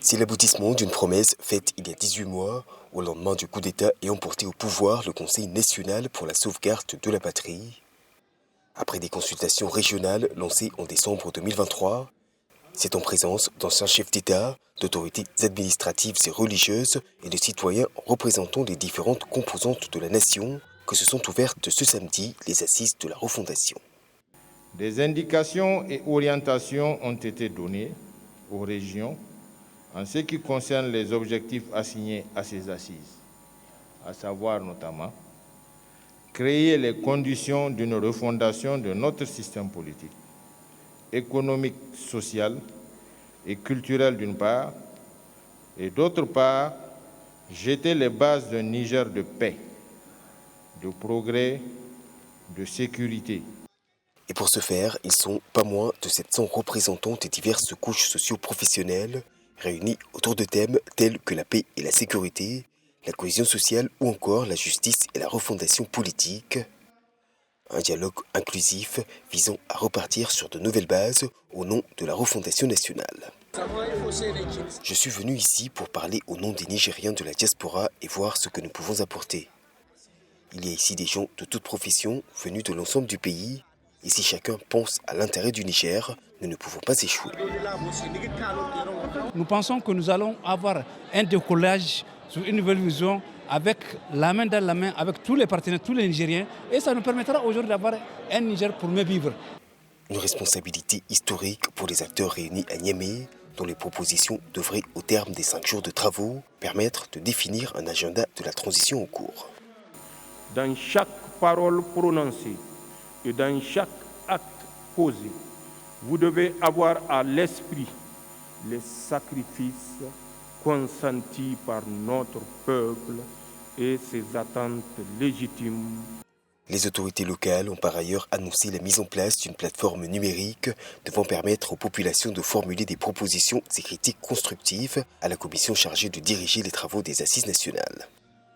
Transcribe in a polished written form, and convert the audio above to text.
C'est l'aboutissement d'une promesse faite il y a 18 mois, au lendemain du coup d'État ayant porté au pouvoir le Conseil national pour la sauvegarde de la patrie. Après des consultations régionales lancées en décembre 2023, c'est en présence d'anciens chefs d'État, d'autorités administratives et religieuses et de citoyens représentant les différentes composantes de la nation que se sont ouvertes ce samedi les assises de la refondation. Des indications et orientations ont été données aux régions en ce qui concerne les objectifs assignés à ces assises, à savoir notamment créer les conditions d'une refondation de notre système politique, économique, social et culturel d'une part, et d'autre part, jeter les bases d'un Niger de paix, de progrès, de sécurité. Et pour ce faire, ils sont pas moins de 700 représentants des diverses couches socio-professionnelles réunis autour de thèmes tels que la paix et la sécurité, la cohésion sociale ou encore la justice et la refondation politique. Un dialogue inclusif visant à repartir sur de nouvelles bases au nom de la refondation nationale. Je suis venu ici pour parler au nom des Nigériens de la diaspora et voir ce que nous pouvons apporter. Il y a ici des gens de toutes professions venus de l'ensemble du pays. Et si chacun pense à l'intérêt du Niger, nous ne pouvons pas échouer. Nous pensons que nous allons avoir un décollage sur une nouvelle vision avec la main dans la main avec tous les partenaires, tous les Nigériens. Et ça nous permettra aujourd'hui d'avoir un Niger pour mieux vivre. Une responsabilité historique pour les acteurs réunis à Niamey, dont les propositions devraient, au terme des 5 jours de travaux, permettre de définir un agenda de la transition en cours. Dans chaque parole prononcée, et dans chaque acte posé, vous devez avoir à l'esprit les sacrifices consentis par notre peuple et ses attentes légitimes. Les autorités locales ont par ailleurs annoncé la mise en place d'une plateforme numérique devant permettre aux populations de formuler des propositions et critiques constructives à la commission chargée de diriger les travaux des assises nationales.